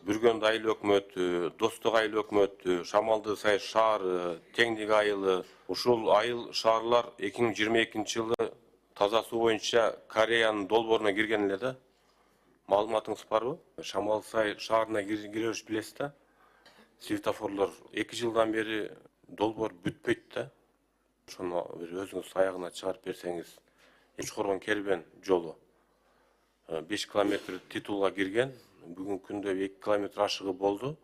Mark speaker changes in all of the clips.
Speaker 1: Бүргөндү айыл өкмөтү, Достук айыл өкмөтү, Шамалды Сай шаары, Теңдик айылы, ушул айыл шаарлар 2022 жылы таза суу боюнча Кореянын долбооруна кирген эле да. Маалыматыңыз барбы? Шамал Сай шаарына киребиз билесиз да. Светофорлор 2 жылдан бери долбоор бүтпөйт да. Ошону бир өзүңүз аягына чыгарып берсеңиз. Учкоргон Кербен жолу 5 километр титулга кирген. Бүгүнкү күндө 2 километр ашыгы болду.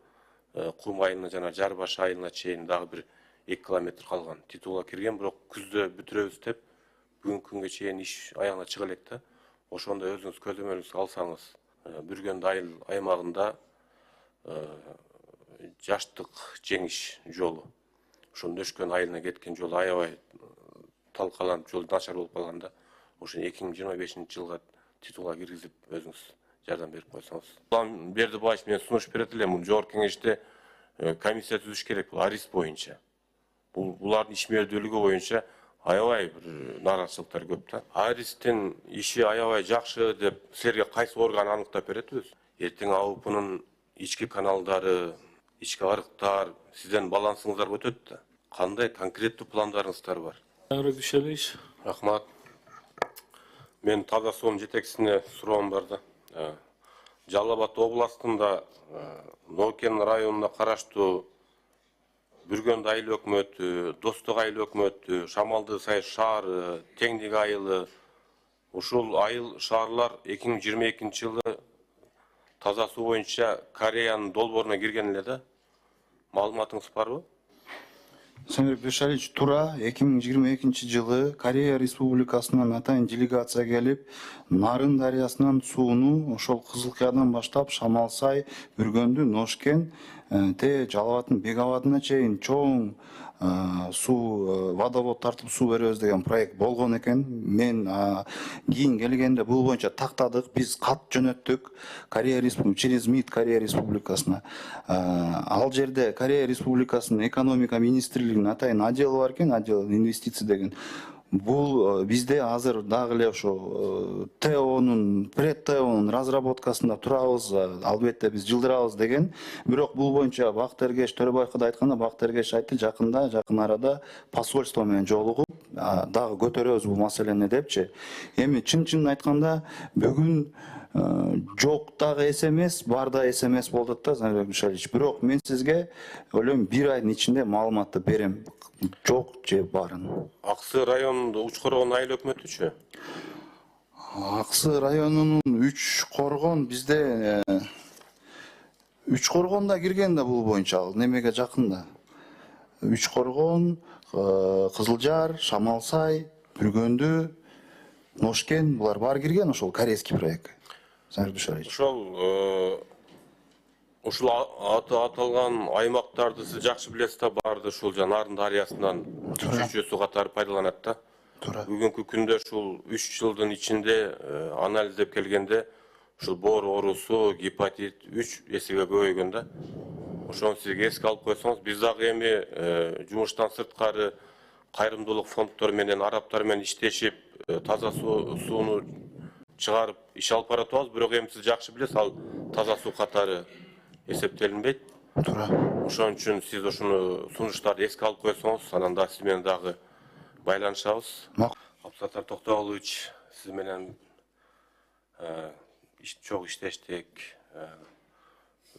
Speaker 1: Кум айылына жана Жарбаш айылына чейин дагы бир 2 километр калган. Титулга кирген, бирок күздө бүтүрөбүз деп бүгүнкү күнгө чейин иш аягына чыга элек да. Ошондо өзүңүз көзөмөлүңүзгө алсаңыз, Бүргөндү айыл аймагында Жаштык жеңиш жолу, ошондо Өшкөн айылына кеткен жол аябай талкаланып, жол начар болуп калганда, ошону 2025 жылга титулга киргизип өзүңүз жардам берип койсоңуз. Бердибаев мен сунуш берет элем, жогорку кеңеште комиссия түзүш керек, арест боюнча. Булардын ишмердүүлүгү боюнча аябай бир нааразычылыктар көп да. Аресттин иши аябай жакшы деп силерге кайсы орган аныктап берет өзү? Эртең АУПнын ички каналдары, ички арыктар сизден балансыңыздарга өтөт да. Кандай конкреттүү пландарыңыздар бар? Рахмат. Мен таза суунун жетекчисине суроом бар да. Жалал Абад областында Нокен районуна караштуу Бүргөндү айыл өкмөтү, Достук айыл өкмөтү, Шамалды Сай шаары, Теңдик айылы, ушул айыл шаарлар 2022 жылы таза суу боюнча Кореянын долбооруна кирген эле да. Маалыматыңыз барбы?
Speaker 2: Самирбек Бешалич, туура 2022 жылы Корея Республикасынан атайын делегация келип, Нарын дарыясынан сууну ошол Кызылкаядан баштап Шамалсай, Бүргөндү, Ношкен, Жалал Абадтын Бек Абадына чейин чоң суу водовод тартып суу беребиз деген проект болгон экен. Мен кийин келгенде бул боюнча тактадык, биз кат жөнөттүк Корея Республикасына, через МИД Корея Республикасына. Ал жерде Корея Республикасынын экономика министрлигинин атайын отделы бар экен, отдел инвестиций деген. Бул бизде азыр дагы эле ошо ТОнун, пред-ТОнун разработкасында турабыз, албетте биз жылдырабыз деген. Бирок бул боюнча Бактыергеш Төрөбаевга да айтканда, Бактыергеш айтты, жакын арада посольство менен жолугуп, дагы көтөрөбүз бул маселени депчи. Эми чын айтканда бүгүн жок дагы эс эмес, бар да эс эмес болдут да, Замирбек Бешалич. Бирок мен сизге ойлойм 1 айдын ичинде маалыматты берем. Жок же барын.
Speaker 1: Аксы районунда Учкоргон айыл өкмөтүчү?
Speaker 2: Аксы районунун Үчкоргон бизде Үчкоргонда кирген да бул боюнча, ал немеге жакында. Үчкоргон, Кызылжар, Шамалсай, Бүргөндү, Ношкен, булар баары кирген ошол корейский проект. Замирбек Бешалич.
Speaker 1: Ушул аты аталган аймактарды сиз жакшы билесиз да, барды ушул Нарын дарыясынан чүчө суу катары пайдаланат да.
Speaker 2: Туура.
Speaker 1: Бүгүнкү күндө ушул 3 жылдын ичинде анализдеп келгенде ушул боор оорусу, гепатит 3 эсеге көбөйгөн да. Ошону сизге эске алып койсоңуз, биз дагы эми жумуштан сырткары кайрымдуулук фонддор менен, араптар менен иштешип, таза сууну чыгарып иш алып баратабыз. Бирок эми сиз жакшы билесиз, ал таза суу катары эсептелинбейт.
Speaker 2: Туура.
Speaker 1: Ошон үчүн сиз ошону сунуштарды эске алып койсоңуз, анан да сиз менен дагы байланышабыз. Абсатар Токтогулович, сиз менен чогуу иштештик,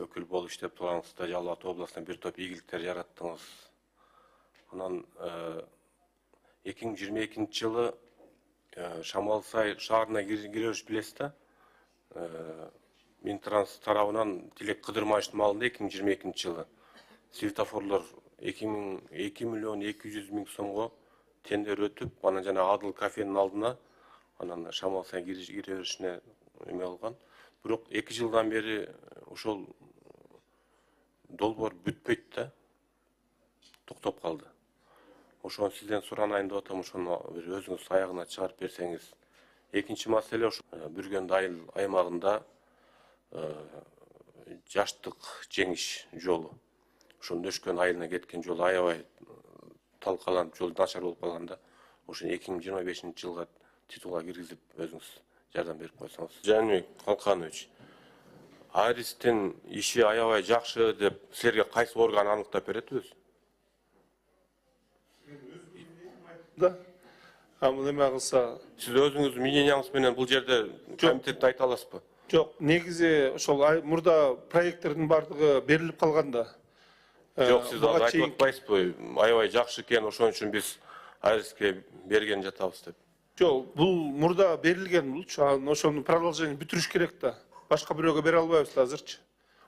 Speaker 1: өкүл болуп иштеп турганыңызда Жалал Абад областына бир топ ийгиликтер жараттыңыз. Анан 2022 жылы Шамалсай шаарына киребиз билесиз да. Минтранс тарабынан Тилек Кыдырмаевдин маалында 2022 жылы светофорлор 2 миллион 200 миң сомго тендер өтүп, анан жана Адыл кафенин алдына, анан Шамалсай кире беришине эме алган. Бирок 2 жылдан бери ошол долбоор бүтпөйт да, токтоп калды. Ошону сизден суранайын деп атам, ошону бир өзүңүз аягына чыгарып берсеңиз. Экинчи маселе ошо Бүргөндү айыл аймагында Жаштык жеңиш жолу, ошондо Өшкөн айылына кеткен жол аябай талкаланып, жол начар болуп калганда, ошону 2025 жылга титулга киргизип өзүңүз жардам берип койсоңуз. Жаныбек Калканович, Аристин иши аябай жакшы деп силерге кайсы орган аныктап берет өзү?
Speaker 3: Да. Ал неме кылса,
Speaker 1: Сиз өзүңүздүн мненияңыз менен бул жерде комитетте айта аласызбы?
Speaker 3: жок, негизи ошол мурда проекттердин бардыгы берилип калганда.
Speaker 1: Жок, сиз ал айтып атпайсызбы? Аябай жакшы экен, ошон үчүн биз Ариске берген жатабыз деп.
Speaker 3: Жок, бул мурда берилген булчу. Ошону продолжение бүтүрүш керек да. Башка бирөөгө бере албайбыз азырчы.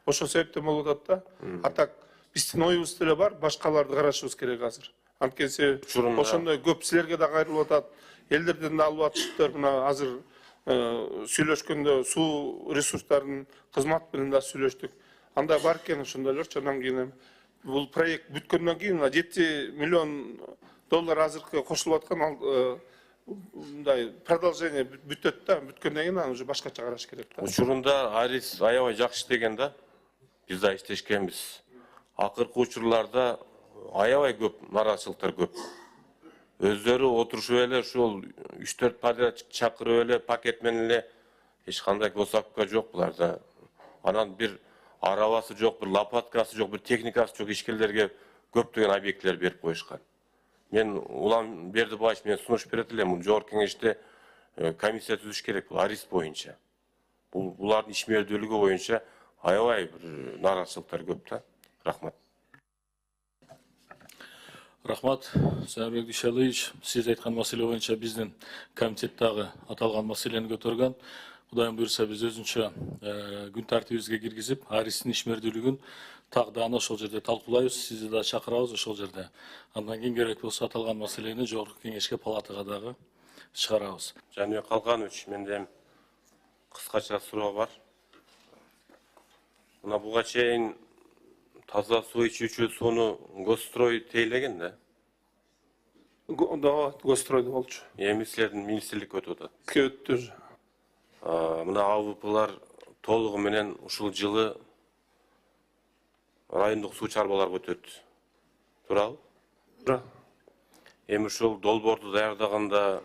Speaker 3: Ошол себептен болуп атат да. А так биздин оюбуз деле бар, башкаларды карашыбыз керек азыр. Анткени ошондой көп силерге да кайрылып атат, элдерден да алып атышыптыр. Мына азыр сүйлөшкөндө суу ресурстарынын кызмат менен да сүйлөштүк. Андай бар экен ошондойлорчу. Андан кийин бул проект бүткөндөн кийин $7 миллион азыркы кошулуп аткан мындай продолжение бүтөт да. Бүткөндөн кийин аны уже башкача караш керек да.
Speaker 1: Учурунда Арис аябай жакшы иштеген да. Биз да иштешкенбиз. Акыркы учурларда аябай көп нараачылыктар көп. Өздөрү отурушуп эле ушул 3-4 подряд чакырып эле пакет менен эле эч кандай госзакупка жок буларда. Анан бир арабасы жок, бир лопаткасы жок, бир техникасы жок ишкерлерге көптөгөн объектилер берип коюшкан. Мен Улан Бердибаевич мен сунуш берет элем, жогорку кеңеште комиссия түзүш керек бул Арис боюнча. Булардын ишмердүүлүгү боюнча аябай бир нараачылыктар көп да. Рахмат.
Speaker 4: Рахмат, Сәбек Дүйшәлиевич, сиз айткан маселе боюнча биздин комитеттагы аталган маселени көтөргөн. Кудайым буйрса биз өзүнчө күн тартибибизге киргизип, Аристин ишмердүүлүгүн тагданы ошол жерде талкуулайбыз, сизди да чакырабыз ошол жерде. Андан кийин керек болсо аталган маселени жогорку кеңешке, палатага дагы чыгарабыз.
Speaker 1: Жаныбек Калганович, менде кыскача суроо бар. Мына буга чейин таза суу ичүүчү сууну Госстрой тейлеген да.
Speaker 3: Да, Госстройдо болчу.
Speaker 1: Эми силердин министрликке өтүп атат.
Speaker 3: Өттү.
Speaker 1: Мына АВПлар толугу менен ушул жылы райондук суу чарбаларга өтөт. Туурабы?
Speaker 3: Да.
Speaker 1: Эми ушул долбоорду даярдаганда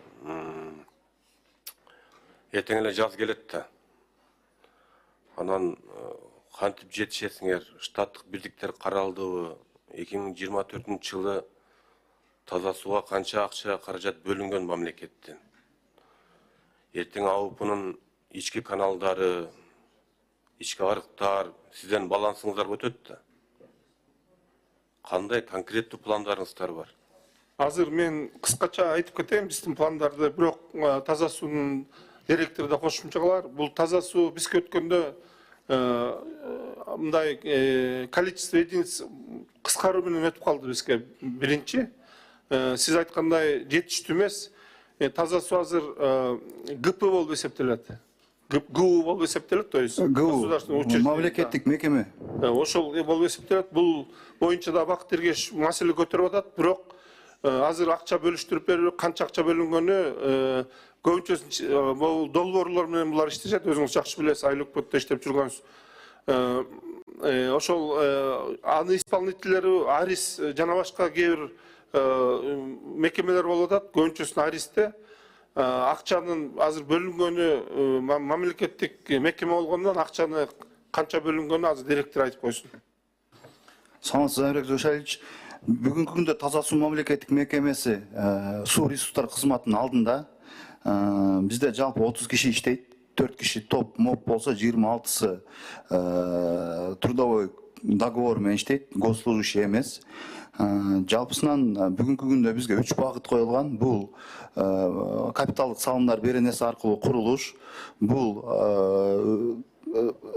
Speaker 1: эртең эле жаз келет да. Анан кантип жетишесиңер? Штаттык бирдиктер каралдыбы? 2024-жылы таза сууга канча акча каражат бөлүнгөн мамлекеттен? Эртең АВПнын ички каналдары, ички арыктар сизден балансыңыздар өтөт да. Кандай конкреттүү пландарыңыздар бар?
Speaker 3: Азыр мен кыскача айтып кетейин биздин пландарды, бирок таза суунун директору да кошумчалар. Бул таза суу бизге өткөндө мындай количество единиц кыскаруу менен өтүп калды бизге. Биринчи, сиз айткандай жетиштүү эмес. Таза суу азыр ГП болуп эсептелет. ГУ болуп эсептелет, то есть государственный учреждение.
Speaker 2: Мамлекеттик мекеме.
Speaker 3: Ошол болуп эсептелет. Бул боюнча да Бакыт Эргешев маселе көтөрүп атат, бирок азыр акча бөлүштүрүп берүү, канча акча бөлүнгөнү көбүнчөсү бул долбоорлор менен булар иштешет. Өзүңүз жакшы билесиз, Айлыкпөттө иштеп жүргөнсүз. Ошол аны исполнительдери Арис жана башка кээ бир мекемелер болуп атат. Көбүнчөсүн Аристе акчанын азыр бөлүнгөнү мамлекеттик мекеме болгондон акчаны канча бөлүнгөнү азыр директор айтып койсун.
Speaker 2: Саламатсыз, Сәбек Дүйшәлиевич. Бүгүнкү күндө таза суу мамлекеттик мекемеси суу ресурстар кызматынын алдында бизде жалпы 30 киши иштейт. 4 киши топ МОП болсо 26-сы трудовой договор менен иштейт, госслужащий эмес. Жалпысынан бүгүнкү күндө бизге 3 багыт коюлган. Бул капиталдык салымдар беренеси аркылуу курулуш, бул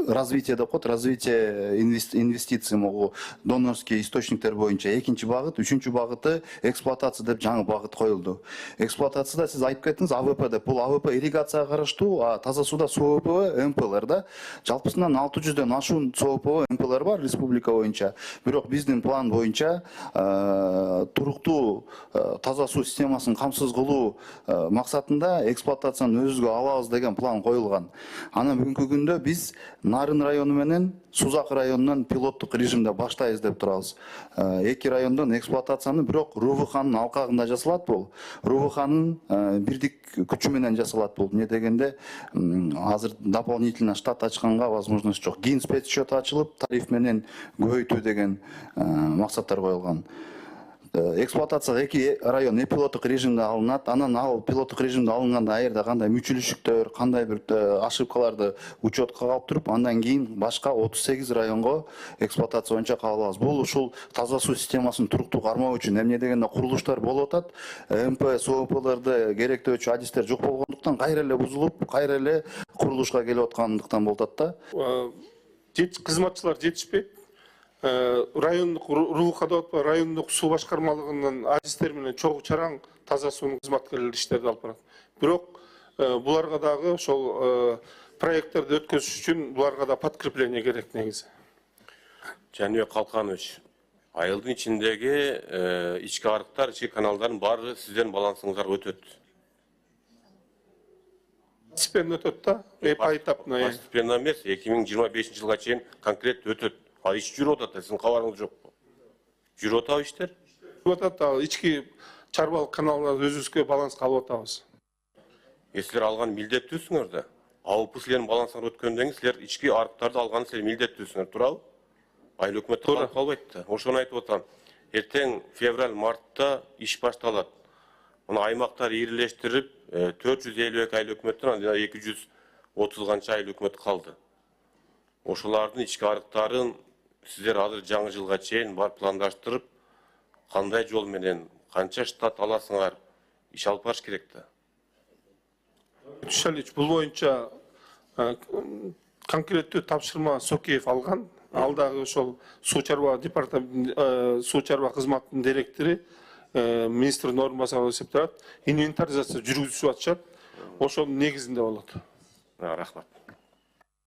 Speaker 2: развитие деп коет, развитие инвестиций могу донорский источниктер боюнча экинчи багыт, үчүнчү багыты эксплуатация деп жаңы багыт коюлду. Эксплуатацияда сиз айтып кеттиңиз АВП деп. Бул АВП ирригацияга караштуу, а таза суда СОПВ, МПЛР да. Жалпысынан 600дөн ашуун СОПВ, МПЛР бар республика боюнча. Бирок биздин план боюнча туруктуу таза суу системасын камсыз кылуу максатында эксплуатацияны өзүбүзгө алабыз деген план коюлган. Анан бүгүнкү күндө биз биз Нарын району менен Сузак районунан пилоттук режимде баштайбыз деп турабыз. Эки райондон эксплуатацияны бирок РУВХнын алкагында жасалат бул. РУВХнын бирдик күчү менен жасалат бул. Эмне дегенде азыр дополнительно штат ачканга возможность жок. Кийин спецсчет ачылып, тариф менен көбөйтүү деген максаттар коюлган. Эксплуатацияга эки район пилоттук режимде алынат. Анан ал пилоттук режимде алынганда аерде кандай мүчүлүшүктөр, кандай бир ошибкаларды учетко алып туруп, андан кийин башка 38 районго эксплуатация боюнча кабыл алабыз. Бул ушул таза суу системасын туруктуу кармоо үчүн. Эмне дегенде курулуштар болуп атат. МП, СОПлерде керектөөчү адистер жок болгондуктан кайра эле бузулуп, кайра эле курулушка келип аткандыктан болуп атат да.
Speaker 3: Кызматчылар жетишпейт. Райондук РУВХ деп атпайбы, райондук суу башкармалыгынын адистер менен чогуу чараң таза суунун кызматкерлери иштерди алып барат. Бирок буларга дагы ошол проекттерди өткөзүш үчүн буларга да подкрепление керек негизи.
Speaker 1: Жаныбек Калканович, айылдын ичиндеги ички арыктар, ички каналдардын баары сиздердин балансыңыздарга өтөт.
Speaker 3: Постепенно өтөт да, поэтапно.
Speaker 1: Постепенно эмес, 2025 жылга чейин конкреттүү өтөт. Ал иш жүрүп атат, сиздин кабарыңыз жокпу? Жүрүп атабы иштер?
Speaker 3: Жүрүп атат, ал ички чарбалык каналдарды өзүбүзгө баланска алып атабыз.
Speaker 1: Силер алган милдеттүүсүңөр да. АУП силердин балансыңар өткөндөн кийин силер ички арыктарды алган силер милдеттүүсүңөр, туурабы? Айыл өкмөттө калып калбайт да. Ошону айтып атам. Эртең февраль-мартта иш башталат. Мына аймактар ирилештирип, 452 айыл өкмөттөн андан 230 канча айыл өкмөт калды. Ошолардын ички арыктарын сиздер азыр жаңы жылга чейин бар пландаштырып, кандай жол менен, канча штат аласыңар, иш алып барыш керек да.
Speaker 3: Тушалич, бул боюнча конкреттүү тапшырма Сокеев алган. Ал дагы ошол суу чарба департамент, суу чарба кызматынын директору, министрдин орун басары болуп эсептелет. Инвентаризация жүргүзүп атышат. Ошонун негизинде болот.
Speaker 1: Рахмат.